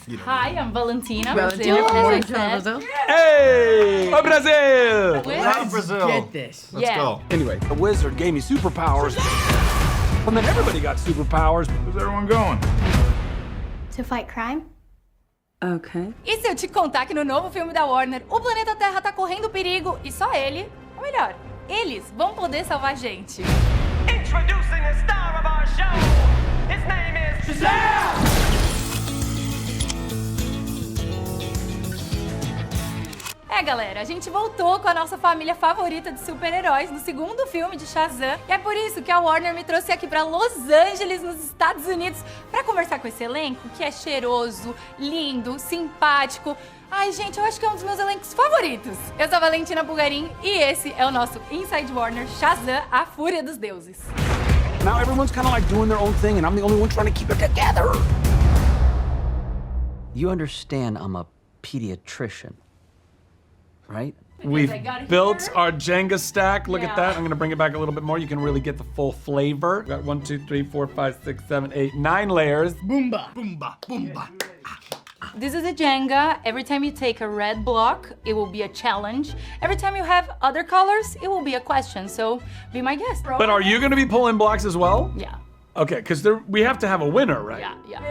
Hi, I'm Valentina. Valentina Brazil. Hey! Oi, Brazil! Let's Brazil. get this. Let's go. Anyway, the wizard gave me superpowers. And then everybody got superpowers. Where's everyone going? To fight crime? Okay. E se eu te contar que no novo filme da Warner, o planeta Terra tá correndo perigo e só ele, ou melhor, eles vão poder salvar a gente. Introducing the star of our show. His name is Shazam! É, galera, a gente voltou com a nossa família favorita de super-heróis no segundo filme de Shazam. E é por isso que a Warner me trouxe aqui pra Los Angeles, nos Estados Unidos, pra conversar com esse elenco que é cheiroso, lindo, simpático. Ai, gente, eu acho que é um dos meus elencos favoritos. Eu sou a Valentina Pulgarín e esse é o nosso Inside Warner Shazam, a Fúria dos Deuses. Now everyone's kind of like doing their own thing, and I'm the only one trying to keep it together. You understand I'm a pediatrician, right? We've I got it built here. our Jenga stack. Look Yeah. at that. I'm gonna bring it back a little bit more. You can really get the full flavor. Got 1, 2, 3, 4, 5, 6, 7, 8, 9 layers. Boomba. Boomba, boomba. This is a Jenga. Every time you take a red block, it will be a challenge. Every time you have other colors, it will be a question. So be my guest. But are you gonna be pulling blocks as well? Yeah, Okay, because we have to have a winner, right? yeah.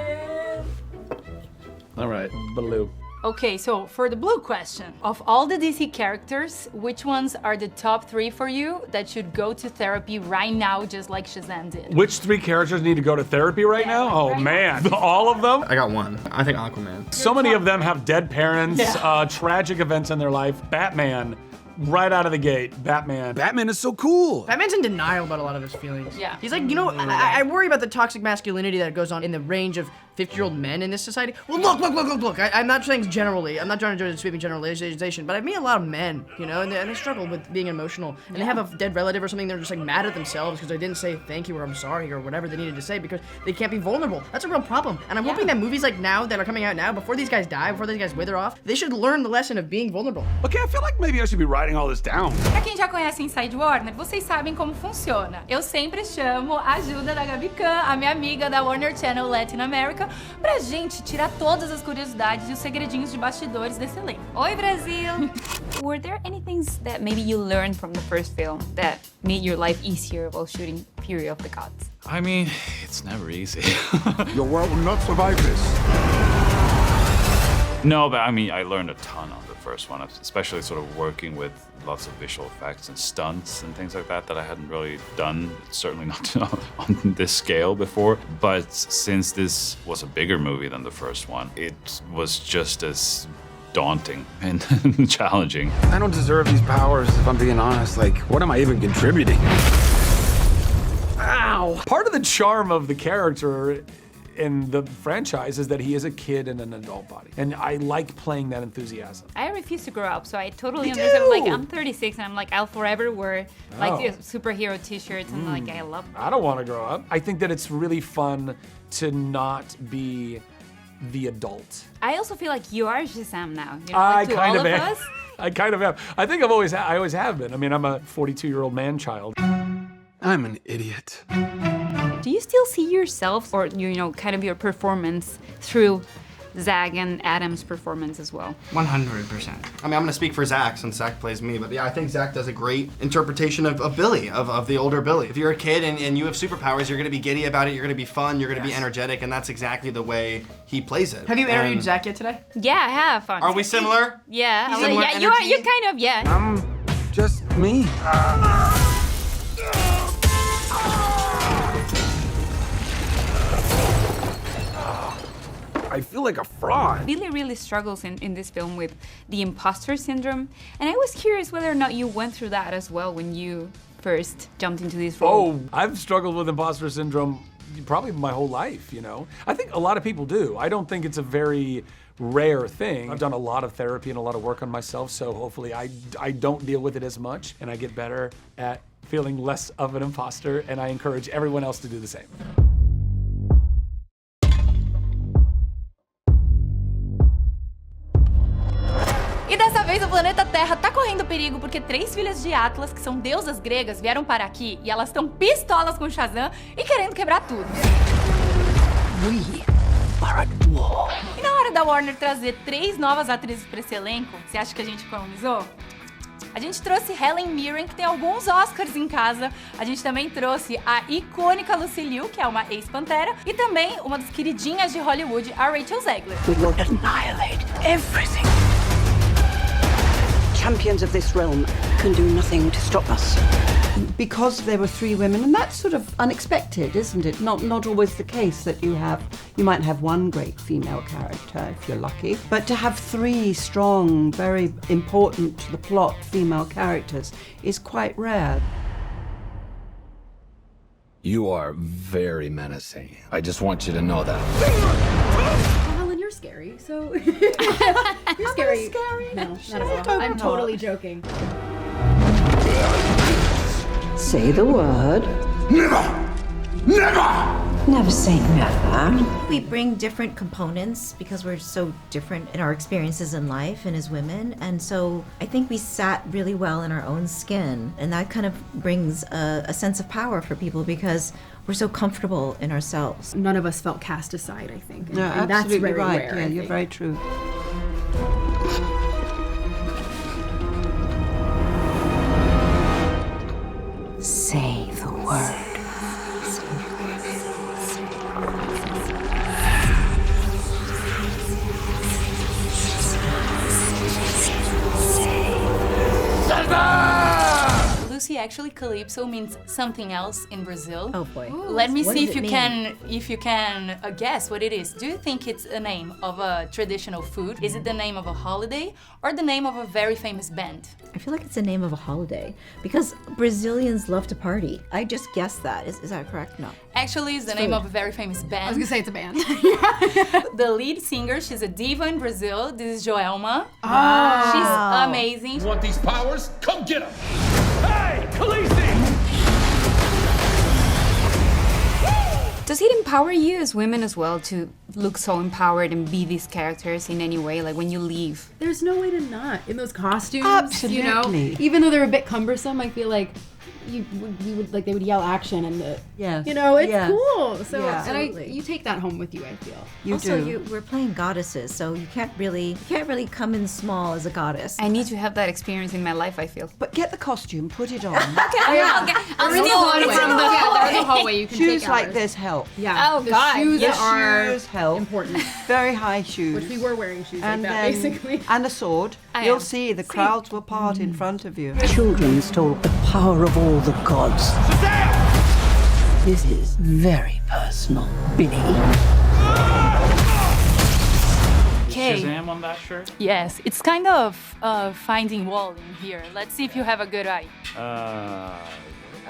All right, blue. Okay, so for the blue question, of all the DC characters, which ones are the top 3 for you that should go to therapy right now, just like Shazam did? Which 3 characters need to go to therapy right Yeah, now? Oh right man, all of them? I got one. I think Aquaman. So many of them have dead parents, Yeah. tragic events in their life. Batman, right out of the gate, Batman. Batman is so cool. Batman's in denial about a lot of his feelings. Yeah. He's like, you know, I worry about the toxic masculinity that goes on in the range of 50-year-old men in this society. Well, look. I'm not saying generally. I'm not trying to do a sweeping generalization, but I mean a lot of men, you know, and they struggle with being emotional. And they have a dead relative or something, they're just like mad at themselves because they didn't say thank you or I'm sorry or whatever they needed to say because they can't be vulnerable. That's a real problem. And I'm hoping that movies like now that are coming out now, before these guys die, before these guys wither off, they should learn the lesson of being vulnerable. Okay, I feel like maybe I should be writing all this down. Pra quem já conhece Inside Warner, vocês sabem como funciona. Eu sempre chamo a ajuda da Gaby Cam, a minha amiga da Warner Channel Latin America, pra gente tirar todas as curiosidades e os segredinhos de bastidores desse elenco. Oi, Brasil! Were there any things that maybe you learned from the first film that made your life easier while shooting Fury of the Gods? I mean, it's never easy. Your world will not survive this. No, but I mean, I learned a ton on the first one, especially sort of working with lots of visual effects and stunts and things like that I hadn't really done, certainly not on this scale before. But since this was a bigger movie than the first one, it was just as daunting and challenging. I don't deserve these powers, if I'm being honest. Like, what am I even contributing? Ow! Part of the charm of the character in the franchise is that he is a kid in an adult body. And I like playing that enthusiasm. I refuse to grow up, so I totally Me understand. too. Like, I'm 36 and I'm like, I'll forever wear like Oh. the superhero t-shirts and like, I love them. I don't want to grow up. I think that it's really fun to not be the adult. I also feel like you are Shazam now. You know, I like, to kind all of am. us. I kind of am. I think I always have been. I mean, I'm a 42-year-old man-child. I'm an idiot. Do you still see yourself or, you know, kind of your performance through Zach and Adam's performance as well? 100%. I mean, I'm gonna speak for Zach since Zach plays me, but yeah, I think Zach does a great interpretation of Billy, of the older Billy. If you're a kid and you have superpowers, you're gonna be giddy about it, you're gonna be fun, you're gonna be energetic, and that's exactly the way he plays it. Have you interviewed And Zach yet today? Yeah, I have. Are we similar? Yeah. I'm Similar like, yeah, you are. You energy? kind of, yeah. I'm just me. I feel like a fraud. Billy really struggles in this film with the imposter syndrome, and I was curious whether or not you went through that as well when you first jumped into this role. Oh, I've struggled with imposter syndrome probably my whole life, you know? I think a lot of people do. I don't think it's a very rare thing. I've done a lot of therapy and a lot of work on myself, so hopefully I don't deal with it as much, and I get better at feeling less of an imposter, and I encourage everyone else to do the same. E dessa vez o planeta Terra tá correndo perigo porque 3 filhas de Atlas, que são deusas gregas, vieram parar aqui e elas estão pistolas com Shazam e querendo quebrar tudo. We are at war. E na hora da Warner trazer 3 novas atrizes pra esse elenco, você acha que a gente economizou? A gente trouxe Helen Mirren, que tem alguns Oscars em casa. A gente também trouxe a icônica Lucy Liu, que é uma ex-Pantera. E também uma das queridinhas de Hollywood, a Rachel Zegler. We will annihilate everything. Champions of this realm can do nothing to stop us. Because there were 3 women, and that's sort of unexpected, isn't it? Not always the case that you might have one great female character if you're lucky, but to have 3 strong, very important to the plot female characters is quite rare. You are very menacing. I just want you to know that. Helen, you're scary, so... You're scary. No, not at all. I'm totally joking. Say the word. Never! Never! Never say never. We bring different components because we're so different in our experiences in life and as women. And so I think we sat really well in our own skin. And that kind of brings a sense of power for people because we're so comfortable in ourselves. None of us felt cast aside, I think. And, No, and absolutely that's very right. rare, Yeah, I you're think. very true. Say the word. Lucy, actually, Calypso means something else in Brazil. Oh boy. Let me What see does if it you can guess what it is. Do you think it's a name of a traditional food? Is it the name of a holiday or the name of a very famous band? I feel like it's the name of a holiday because Brazilians love to party. I just guessed that. Is that correct? No. Actually, it's the name of a very famous band. I was gonna say it's a band. The lead singer, she's a diva in Brazil. This is Joelma. Oh. She's amazing. Want these powers? Come get them! Hey, Khaleesi! Does it empower you as women as well to look so empowered and be these characters in any way, like when you leave? There's no way to not. In those costumes, Absolutely. you know, even though they're a bit cumbersome, I feel like they would yell action and Yes. you know, it's Yes. cool. So Yeah. and Absolutely. you take that home with you, I feel. You also, do. we're playing goddesses, so you can't really come in small as a goddess. I need to have that experience in my life, I feel. But get the costume, put it on. I'll Or in the hallway. There's a hallway you can Shoes take like hours. this help. Yeah. Oh, the God. shoes The are shoes help. important. Very high shoes. Which we were wearing shoes and like that, then, basically. And a sword. I You'll am. see the crowds will part in front of you. Children stole the power of all the gods. This is very personal, Billy. Okay. Shazam on that shirt? Yes, it's kind of finding wall in here. Let's see if you have a good eye.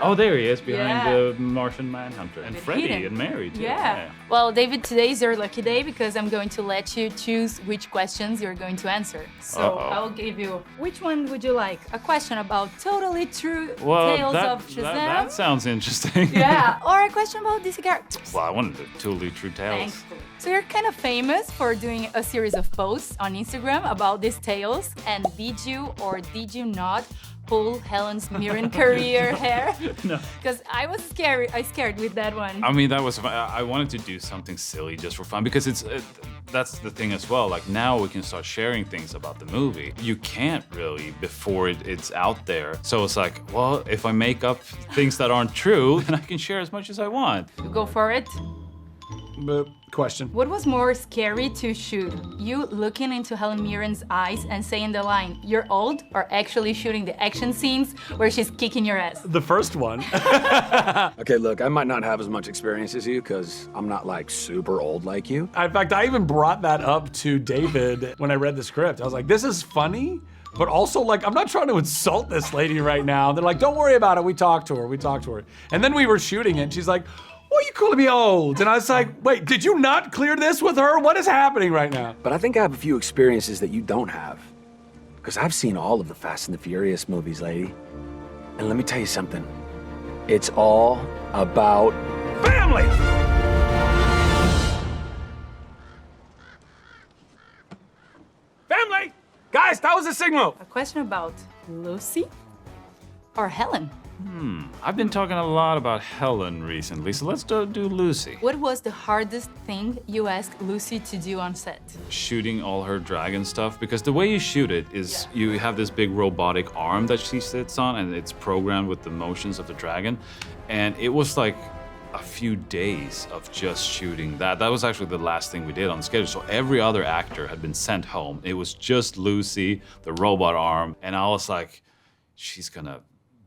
Oh, there he is behind Yeah. the Martian Manhunter. And With Freddy Eden. and Mary, too. Yeah. Well, David, today is your lucky day because I'm going to let you choose which questions you're going to answer. So Uh-oh. I'll give you. Which one would you like? A question about totally true Well, tales that, of Shazam? that sounds interesting. Yeah. Or a question about DC characters. Well, I wanted the totally true tales. Thankfully. So you're kind of famous for doing a series of posts on Instagram about these tales. And did you or did you not pull Helen's Mirren career hair? No. Because I was scared. I scared with that one. I mean, that was fun. I wanted to do something silly just for fun because that's the thing as well. Like now we can start sharing things about the movie. You can't really before it's out there. So it's like, well, if I make up things that aren't true, then I can share as much as I want. Go for it. Question. What was more scary to shoot? You looking into Helen Mirren's eyes and saying the line, "You're old," or actually shooting the action scenes where she's kicking your ass? The first one. Okay, look, I might not have as much experience as you because I'm not like super old like you. In fact, I even brought that up to David when I read the script. I was like, this is funny, but also like, I'm not trying to insult this lady right now. They're like, don't worry about it. We talked to her. And then we were shooting it and she's like, why are you calling me old? And I was like, wait, did you not clear this with her? What is happening right now? But I think I have a few experiences that you don't have. Because I've seen all of the Fast and the Furious movies, lady. And let me tell you something. It's all about family! Family! Guys, that was a signal! A question about Lucy or Helen? I've been talking a lot about Helen recently, so let's do Lucy. What was the hardest thing you asked Lucy to do on set? Shooting all her dragon stuff, because the way you shoot it is you have this big robotic arm that she sits on, and it's programmed with the motions of the dragon, and it was like a few days of just shooting that. That was actually the last thing we did on schedule. So every other actor had been sent home. It was just Lucy, the robot arm, and I was like, she's gonna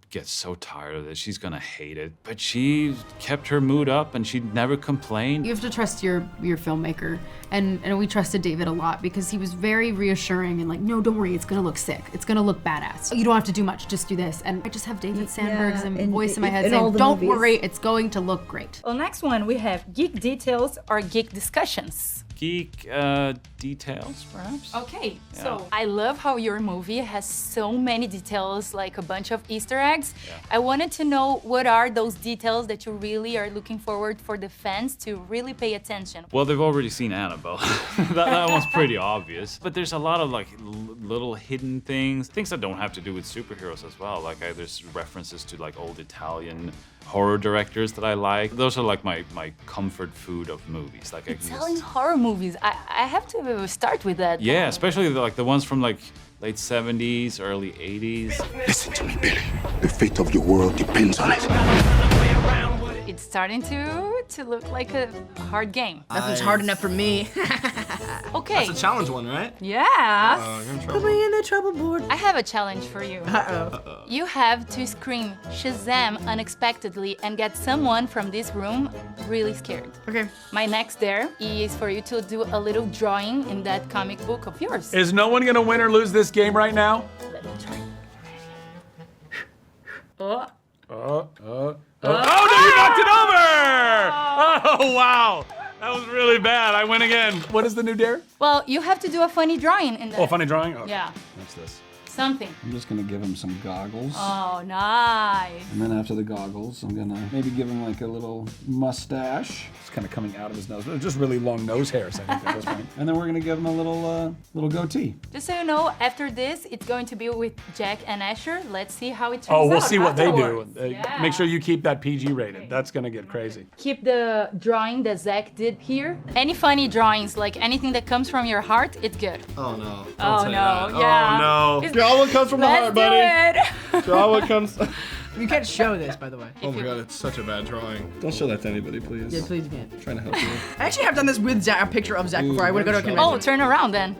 get so tired of this. She's gonna hate it. But she kept her mood up and she never complained. You have to trust your filmmaker. And we trusted David a lot because he was very reassuring and like, no, don't worry, it's gonna look sick. It's gonna look badass. You don't have to do much, just do this. And I just have David Sandberg's voice in my head saying, don't worry, it's going to look great. Well, next one, we have geek details or geek discussions. Geek details, perhaps? Okay, so I love how your movie has so many details, like a bunch of Easter eggs. I wanted to know what are those details that you really are looking forward for the fans to really pay attention. Well, they've already seen Annabelle. that one's pretty obvious. But there's a lot of like little hidden things that don't have to do with superheroes as well. Like there's references to like old Italian horror directors that I like. Those are like my comfort food of movies. Like Telling horror movies, I have to start with that. Yeah, especially like the ones from like late 70s, early 80s. Listen to me, Billy. The fate of your world depends on it. It's starting to look like a hard game. Nothing's hard enough for me. Okay. That's a challenge one, right? Yeah. You're in trouble. Put me in the trouble board. I have a challenge for you. You have to scream Shazam unexpectedly and get someone from this room really scared. Okay. My next dare is for you to do a little drawing in that comic book of yours. Is no one gonna win or lose this game right now? Let me try. Oh, no, you knocked it over! Oh, wow. That was really bad. I win again. What is the new dare? Well, you have to do a funny drawing in that. Oh, funny drawing? Okay. Yeah. What's this? Something. I'm just gonna give him some goggles. Oh, nice. And then after the goggles, I'm gonna maybe give him like a little mustache. It's kind of coming out of his nose. They're just really long nose hairs, I think, at this point. And then we're gonna give him a little goatee. Just so you know, after this, it's going to be with Jack and Asher. Let's see how it turns Oh, out. we'll see what they do. Yeah. Make sure you keep that PG rated. That's gonna get crazy. Keep the drawing that Zach did here. Any funny drawings, like anything that comes from your heart, it's good. Oh no. Oh no, yeah. Oh no. Draw what comes from the heart, buddy. Let's do it. Draw what comes. You can't show this, by the way. Oh my god, it's such a bad drawing. Don't show that to anybody, please. Yeah, please can't. I'm trying to help you. I actually have done this with Zach, a picture of Zach before I would go to a convention. Oh, turn around then.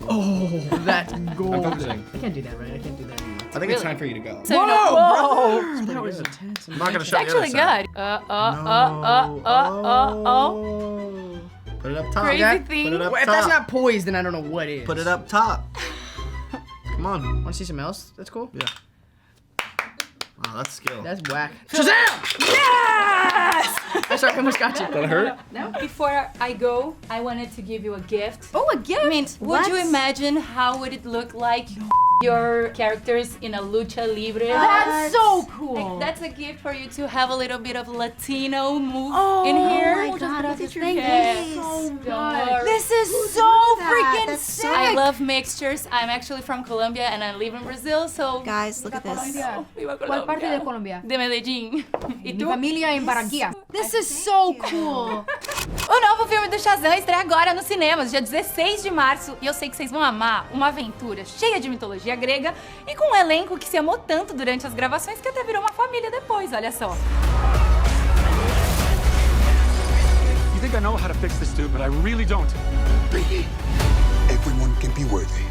Oh, that's gold. focusing. I can't do that, right? I can't do that anymore. I think it's time for you to go. So Whoa! That was intense. I'm not gonna It's show you actually good. Put it up top. Crazy Jack. thing. Put it up Well, if top. that's not poised, then I don't know what is. Put it up top. Come on. Want to see something else? That's cool. Yeah. Wow, that's skill. That's whack. Shazam! Yes! I'm sorry, I almost got you. Did that hurt? No. Before I go, I wanted to give you a gift. Oh, a gift? I mean, would you imagine how would it look like your characters in a lucha libre? That's so cool. Like, that's a gift for you to have a little bit of Latino move Oh in here. my We'll just God, put look this at your thing. face. Don't So worry. This is so freaking That's sick. I love mixtures. I'm actually from Colombia and I live in Brazil, so... Guys, look at this. Viva ¿Cuál parte de Colombia? Colombia? De Medellín. Mi E tu? familia en Barranquilla. This is so cool. O novo filme do Shazam estreia agora nos cinemas, dia 16 de março. E eu sei que vocês vão amar uma aventura cheia de mitologia grega e com um elenco que se amou tanto durante as gravações que até virou uma família depois, olha só. You think I know how to fix this dude, but I really don't. Billy, everyone can be worthy.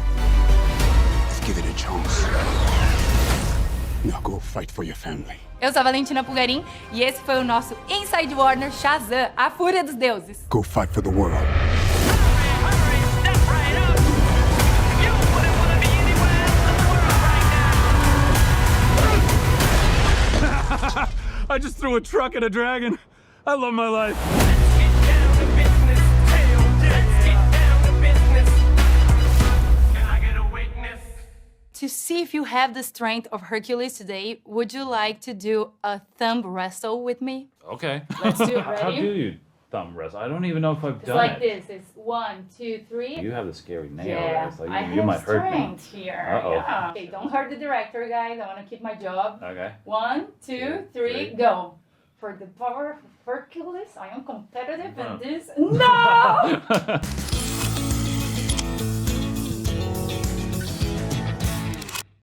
Let's give it a chance. Now go fight for your family. Eu sou a Valentina Pulgarín e esse foi o nosso Inside Warner Shazam, a Fúria dos Deuses. Go fight for the world. I just threw a truck at a dragon. I love my life. To see if you have the strength of Hercules today, would you like to do a thumb wrestle with me? Okay. Let's do it. How Ready? do you thumb wrestle. I don't even know if I've It's done like it. this. It's 1, 2, 3. You have the scary nail. Yeah, It's like I you have might hurt me. strength here. Uh-oh. Yeah. Okay, don't hurt the director, guys. I want to keep my job. Okay. 1, 2, 3, go. For the power of Hercules, I am competitive in this. No!